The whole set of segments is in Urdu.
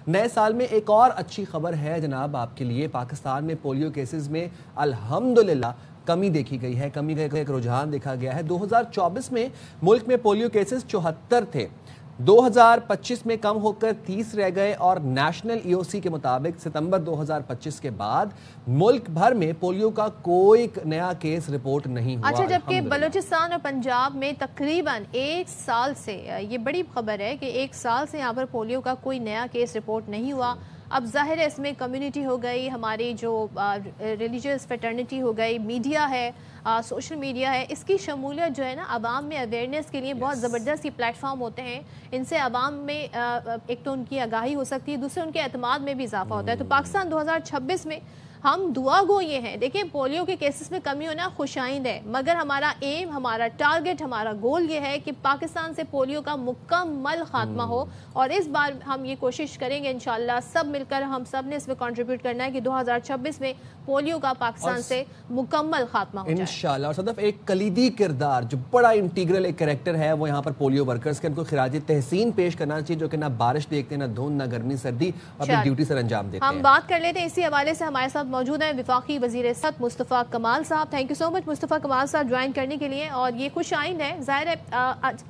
نئے سال میں ایک اور اچھی خبر ہے جناب آپ کے لیے. پاکستان میں پولیو کیسز میں الحمدللہ کمی دیکھی گئی ہے. کمی کا ایک رجحان دیکھا گیا ہے. 2024 میں ملک میں پولیو کیسز 74 تھے, 2025 میں کم ہو کر 30 رہ گئے, اور نیشنل EOC کے مطابق ستمبر 2025 کے بعد ملک بھر میں پولیو کا کوئی نیا کیس رپورٹ نہیں ہوا. اچھا, جبکہ بلوچستان اور پنجاب میں تقریباً ایک سال سے, یہ بڑی خبر ہے کہ ایک سال سے یہاں پر پولیو کا کوئی نیا کیس رپورٹ نہیں ہوا. اب ظاہر ہے اس میں کمیونٹی ہو گئی, ہماری جو ریلیجیس فیٹرنیٹی ہو گئی, میڈیا ہے, سوشل میڈیا ہے, اس کی شمولیت جو ہے نا عوام میں اویئرنیس کے لیے بہت زبردست پلیٹ فارم ہوتے ہیں. ان سے عوام میں ایک تو ان کی آگاہی ہو سکتی ہے, دوسرے ان کے اعتماد میں بھی اضافہ ہوتا ہے. تو پاکستان 2026 میں ہم دعا گو یہ ہیں, دیکھیں پولیو کے کیسز میں کمی ہونا خوش آئند ہے, مگر ہمارا ایم, ہمارا ٹارگٹ, ہمارا گول یہ ہے کہ پاکستان سے پولیو کا مکمل خاتمہ ہو. اور اس بار ہم یہ کوشش کریں گے انشاءاللہ, سب مل کر ہم سب نے اس میں کنٹریبیوٹ کرنا ہے کہ 2026 میں پولیو کا پاکستان سے مکمل خاتمہ ہو جائے انشاءاللہ. اور صدف ایک کلیدی کردار جو بڑا انٹیگرل ایک کریکٹر ہے وہ یہاں پر پولیو ورکرز کے, ان کو خراج تحسین پیش کرنا چاہیے, جو کہ نہ بارش دیکھتے, نہ دھوند, نہ گرمی سردی, اپنی ڈیوٹی سر انجام دیتے ہیں. ہم بات کر لیتے ہیں اسی حوالے سے. ہمارے ساتھ موجود ہیں وفاقی وزیر صحت مصطفیٰ کمال صاحب. تھینک یو سو مچ مصطفیٰ کمال صاحب جوائن کرنے کے لیے. اور یہ خوش آئند ہے, ظاہر ہے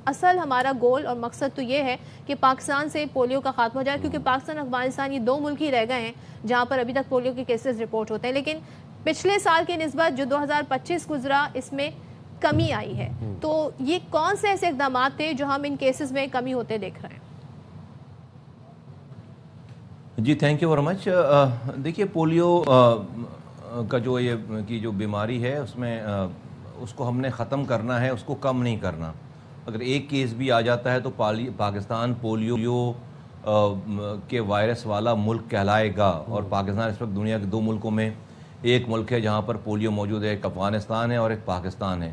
اصل ہمارا گول اور مقصد تو یہ ہے کہ پاکستان سے پولیو کا خاتمہ ہو جائے, کیونکہ پاکستان افغانستان یہ دو ملک ہی رہ گئے ہیں جہاں پر ابھی تک پولیو کے کیسز رپورٹ ہوتے ہیں. لیکن پچھلے سال کے نسبت جو 2025 گزرا اس میں کمی آئی ہے. تو یہ کون سے ایسے اقدامات تھے جو ہم ان کیسز میں کمی ہوتے دیکھ رہے ہیں؟ جی تھینک یو ویری مچ. دیکھیے پولیو کا جو یہ کی جو بیماری ہے اس میں اس کو ہم نے ختم کرنا ہے, اس کو کم نہیں کرنا. اگر ایک کیس بھی آ جاتا ہے تو پاکستان پولیو کے وائرس والا ملک کہلائے گا. اور پاکستان اس وقت دنیا کے دو ملکوں میں ایک ملک ہے جہاں پر پولیو موجود ہے, ایک افغانستان ہے اور ایک پاکستان ہے.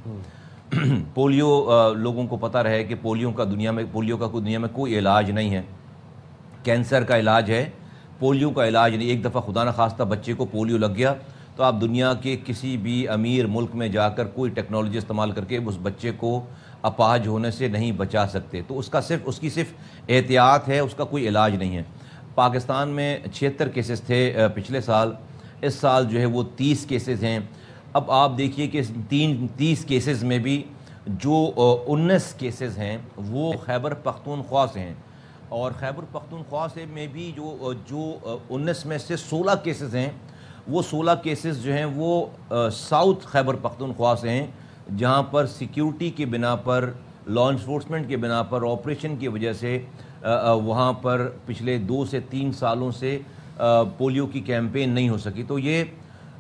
پولیو لوگوں کو پتہ رہے کہ پولیو کا دنیا میں کوئی علاج نہیں ہے. کینسر کا علاج ہے, پولیو کا علاج نہیں. ایک دفعہ خدا نخواستہ بچے کو پولیو لگ گیا تو آپ دنیا کے کسی بھی امیر ملک میں جا کر کوئی ٹیکنالوجی استعمال کر کے اس بچے کو اپاہج ہونے سے نہیں بچا سکتے. تو اس کی صرف احتیاط ہے, اس کا کوئی علاج نہیں ہے. پاکستان میں 76 کیسز تھے پچھلے سال, اس سال جو ہے وہ 30 کیسز ہیں. اب آپ دیکھیے کہ 30 کیسز میں بھی جو 19 کیسز ہیں وہ خیبر پختونخوا سے ہیں, اور خیبر پختونخوا سے میں بھی جو 19 میں سے 16 کیسز ہیں وہ 16 کیسز جو ہیں وہ ساؤتھ خیبر پختونخوا سے ہیں, جہاں پر سیکیورٹی کی بنا پر, لا انفورسمنٹ کی بنا پر, آپریشن کی وجہ سے وہاں پر پچھلے 2 سے 3 سالوں سے پولیو کی کیمپین نہیں ہو سکی. تو یہ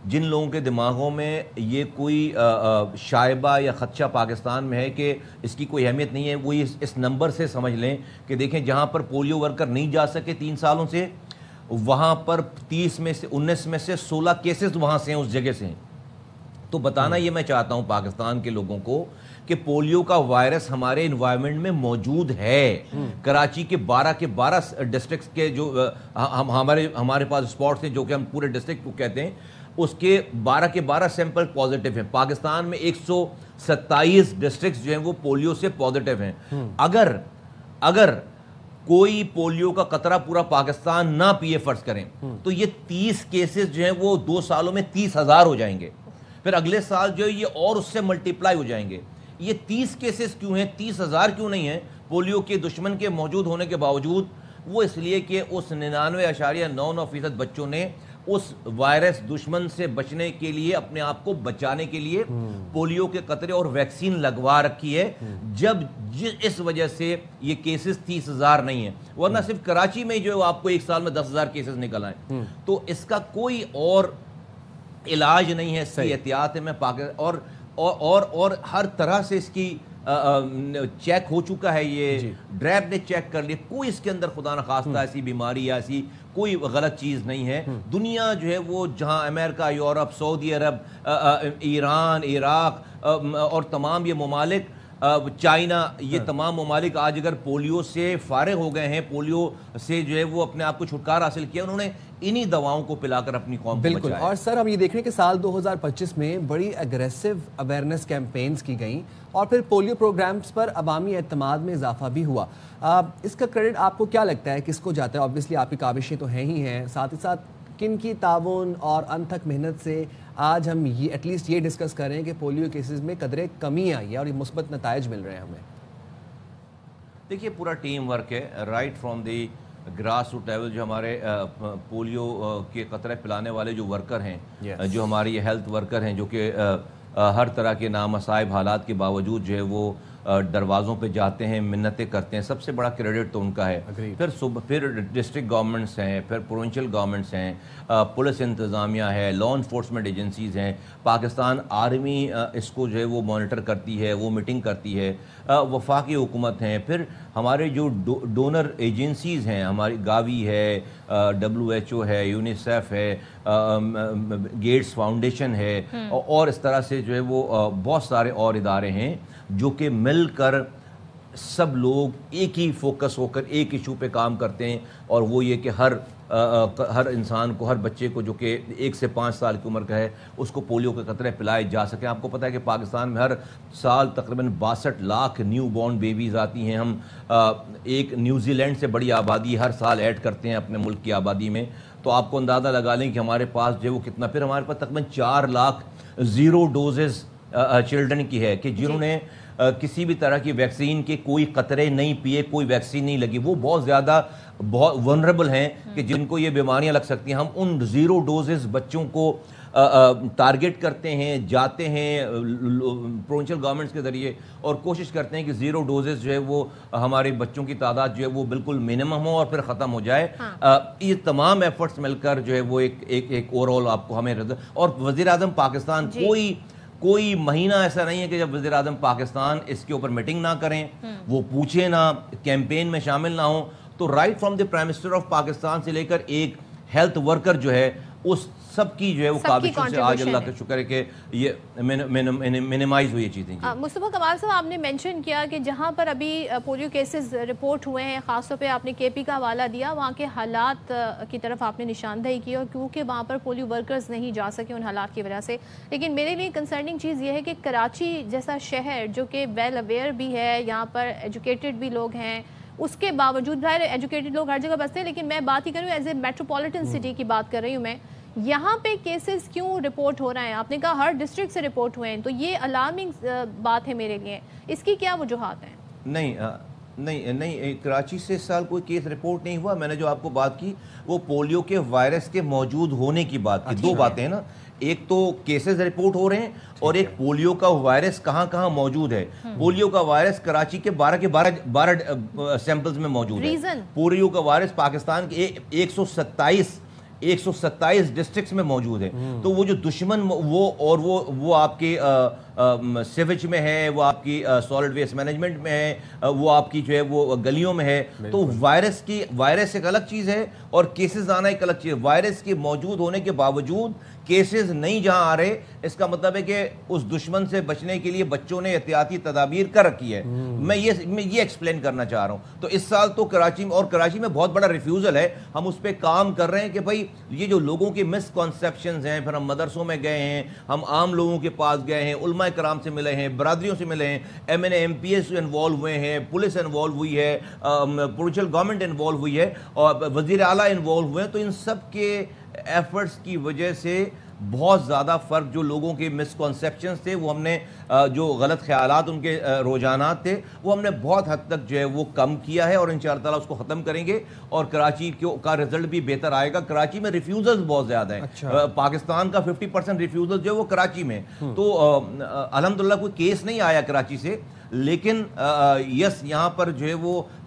جن لوگوں کے دماغوں میں یہ کوئی شائبہ یا خدشہ پاکستان میں ہے کہ اس کی کوئی اہمیت نہیں ہے, وہ اس نمبر سے سمجھ لیں کہ دیکھیں جہاں پر پولیو ورکر نہیں جا سکے 3 سالوں سے, وہاں پر 19 میں سے 16 کیسز وہاں سے ہیں, اس جگہ سے ہیں. تو بتانا یہ میں چاہتا ہوں پاکستان کے لوگوں کو کہ پولیو کا وائرس ہمارے انوائرمنٹ میں موجود ہے. کراچی کے 12 ڈسٹرکٹس کے جو ہمارے پاس اسپاٹس ہیں جو کہ ہم پورے ڈسٹرکٹ کو کہتے ہیں, اس کے 12 سیمپل پازیٹیو ہیں. پاکستان میں 127 ڈسٹرکٹس جو ہیں وہ پولیو سے پازیٹیو ہیں. اگر کوئی پولیو کا قطرہ پورا پاکستان نہ پیے فرض کریں تو یہ 30 کیسز جو ہیں وہ 2 سالوں میں 30,000 ہو جائیں گے. پھر اگلے سال جو ہے یہ اور اس سے ملٹیپلائی ہو جائیں گے. یہ 30 کیسز کیوں ہیں, 30,000 کیوں نہیں ہیں پولیو کے دشمن کے موجود ہونے کے باوجود؟ وہ اس لیے کہ اس 99.99% بچوں نے اس وائرس دشمن سے بچنے کے لیے, اپنے آپ کو بچانے کے لیے پولیو کے قطرے اور ویکسین لگوا رکھی ہے. اس وجہ سے یہ کیسز 30,000 نہیں ہیں, ورنہ صرف کراچی میں جو آپ کو ایک سال میں 10,000 کیسز نکل آئیں. تو اس کا کوئی اور علاج نہیں ہے, اس کی احتیاط ہے. میں اور ہر طرح سے اس کی چیک ہو چکا ہے, یہ ڈریب نے چیک کر لیا, کوئی اس کے اندر خدا نخواستہ ایسی بیماری یا ایسی کوئی غلط چیز نہیں ہے. دنیا جو ہے وہ جہاں امریکہ, یورپ, سعودی عرب, ایران, عراق اور تمام یہ ممالک چائنا، یہ تمام ممالک آج اگر پولیو سے فارغ ہو گئے ہیں، پولیو سے جو ہے وہ اپنے آپ کو چھٹکارا حاصل کیا، انہوں نے انہی دواؤں کو پلا کر اپنی قوم کو بچایا۔ بالکل، اور سر ہم یہ دیکھ رہے ہیں کہ سال 2025 میں بڑی اگریسو اویئرنیس کیمپینز کی گئیں اور پھر پولیو پروگرامز پر عوامی اعتماد میں اضافہ بھی ہوا۔ اس کا کریڈٹ آپ کو کیا لگتا ہے کس کو جاتا ہے؟ اوبویسلی آپ کی کاوشیں تو ہیں ہی ہیں، ساتھ ہی ساتھ کن کی تعاون اور انتھک محنت سے آج ہم ایٹ لیسٹ یہ ڈسکس کر رہے ہیں کہ پولیو کیسز میں قدرے کمی آئی ہے اور یہ مثبت نتائج مل رہے ہیں ہمیں؟ دیکھیے پورا ٹیم ورک ہے، right from the grass root level, جو ہمارے پولیو کے قطرے پلانے والے جو ورکر ہیں، جو ہماری ہیلتھ ورکر ہیں، جو کہ ہر طرح کے نامصائب حالات کے باوجود جو ہے وہ دروازوں پہ جاتے ہیں، منتیں کرتے ہیں، سب سے بڑا کریڈٹ تو ان کا ہے۔ پھر ڈسٹرکٹ گورنمنٹس ہیں، پھر پروونشل گورنمنٹس ہیں، پولیس انتظامیہ ہے، لا انفورسمنٹ ایجنسیز ہیں، پاکستان آرمی اس کو جو ہے وہ مانیٹر کرتی ہے، وہ میٹنگ کرتی ہے، وفاقی حکومت ہیں، پھر ہمارے جو ڈونر ایجنسیز ہیں، ہماری گاوی ہے، WHO ہے، یونیسیف ہے، گیٹس فاؤنڈیشن ہے، اور اس طرح سے جو ہے وہ بہت سارے اور ادارے ہیں جو کہ مل کر سب لوگ ایک ہی فوکس ہو کر ایک ایشو پہ کام کرتے ہیں، اور وہ یہ کہ ہر انسان کو، ہر بچے کو جو کہ 1 سے 5 سال کی عمر کا ہے، اس کو پولیو کے قطرے پلائے جا سکیں۔ آپ کو پتہ ہے کہ پاکستان میں ہر سال تقریباً 62 لاکھ نیو بورن بیبیز آتی ہیں۔ ہم ایک نیوزی لینڈ سے بڑی آبادی ہر سال ایڈ کرتے ہیں اپنے ملک کی آبادی میں، تو آپ کو اندازہ لگا لیں کہ ہمارے پاس جو ہے وہ کتنا، پھر ہمارے پاس تقریباً 4 لاکھ زیرو ڈوزز چلڈرن کی ہے کہ جنہوں نے کسی بھی طرح کی ویکسین کے کوئی قطرے نہیں پیے، کوئی ویکسین نہیں لگی، وہ بہت زیادہ ونربل ہیں کہ جن کو یہ بیماریاں لگ سکتی ہیں۔ ہم ان زیرو ڈوزز بچوں کو ٹارگٹ کرتے ہیں، جاتے ہیں پروونشل گورنمنٹس کے ذریعے اور کوشش کرتے ہیں کہ زیرو ڈوزز جو ہے وہ ہمارے بچوں کی تعداد جو ہے وہ بالکل منیمم ہو اور پھر ختم ہو جائے۔ یہ تمام ایفرٹس مل کر جو ہے وہ ایک اوور آل آپ کو ہمیں، اور وزیر اعظم پاکستان کوئی مہینہ ایسا نہیں ہے کہ جب وزیر اعظم پاکستان اس کے اوپر میٹنگ نہ کریں، وہ پوچھیں نہ، کیمپین میں شامل نہ ہوں۔ تو right from the prime minister of Pakistan سے لے کر ایک ہیلتھ ورکر جو ہے، اس سب کی جو ہے وہ کاوشوں سے آج اللہ کا شکر ہے کہ یہ منیمائز ہوئی چیزیں۔ مصطفیٰ کمال صاحب، آپ نے مینشن کیا کہ جہاں پر ابھی پولیو کیسز رپورٹ ہوئے ہیں، خاص طور پہ آپ نے KP کا حوالہ دیا، وہاں کے حالات کی طرف آپ نے نشاندہی کی، اور کیونکہ وہاں پر پولیو ورکرز نہیں جا سکے ان حالات کی وجہ سے۔ لیکن میرے لیے کنسرننگ چیز یہ ہے کہ کراچی جیسا شہر جو کہ ویل اویئر بھی ہے، یہاں پر ایجوکیٹڈ بھی لوگ ہیں، اس کے باوجود ظاہر ایجوکیٹڈ لوگ ہر جگہ بستے ہیں، لیکن میں بات ہی کروں ایز اے میٹروپولیٹن سٹی کی بات کر رہی ہوں میں، یہاں پہ کیسز کیوں رپورٹ ہو رہے ہیں؟ آپ نے کہا ہر ڈسٹرکٹ سے رپورٹ ہوئے ہیں، تو یہ الارمنگ بات ہے میرے لیے، اس کی کیا وجوہات ہیں؟ نہیں، کراچی سے اس سال کوئی کیس رپورٹ نہیں ہوا۔ میں نے جو آپ کو بات کی وہ پولیو کے وائرس کے موجود ہونے کی بات کی۔ دو باتیں ہیں نا، ایک تو کیسز رپورٹ ہو رہے ہیں اور ایک پولیو کا وائرس کہاں کہاں موجود ہے۔ پولیو کا وائرس کراچی کے 12 کے 12 سیمپلز میں موجود ہے۔ پولیو کا وائرس پاکستان کے 127 ڈسٹرکٹس میں موجود ہے۔ تو وہ جو دشمن وہ آپ کے سیویج میں ہے، وہ آپ کی سالڈ ویسٹ مینجمنٹ میں ہے، وہ آپ کی جو ہے وہ گلیوں میں ہے۔ تو وائرس ایک الگ چیز ہے اور کیسز آنا ایک الگ چیز ہے۔ وائرس کے موجود ہونے کے باوجود کیسز نہیں جہاں آ رہے، اس کا مطلب ہے کہ اس دشمن سے بچنے کے لیے بچوں نے احتیاطی تدابیر کر رکھی ہے۔ میں یہ ایکسپلین کرنا چاہ رہا ہوں۔ تو اس سال تو کراچی میں بہت بڑا ریفیوزل ہے، ہم اس پہ کام کر رہے ہیں کہ بھائی یہ جو لوگوں کی مس کنسیپشنز ہیں، پھر ہم مدرسوں میں گئے ہیں، ہم عام لوگوں کے پاس گئے ہیں، علماء کرام سے ملے ہیں، برادریوں سے ملے ہیں، MNA MPs انوالو ہوئے ہیں، پولیس انوالو ہوئی ہے، پروونشل گورنمنٹ انوالو ہوئی ہے، اور وزیر اعلیٰ انوالو ہوئے ہیں۔ تو ان سب کے ایفرٹس کی وجہ سے بہت زیادہ فرق جو لوگوں کے مسکنسیپشنز تھے، وہ ہم نے جو غلط خیالات ان کے رجحانات تھے، وہ ہم نے بہت حد تک جو ہے وہ کم کیا ہے، اور انشاءاللہ تعالیٰ اس کو ختم کریں گے اور کراچی کا رزلٹ بھی بہتر آئے گا۔ کراچی میں ریفیوزلز بہت زیادہ ہیں، پاکستان کا 50% ریفیوزل جو ہے وہ کراچی میں، تو الحمدللہ کوئی کیس نہیں آیا کراچی سے، لیکن یس یہاں پر جو ہے وہ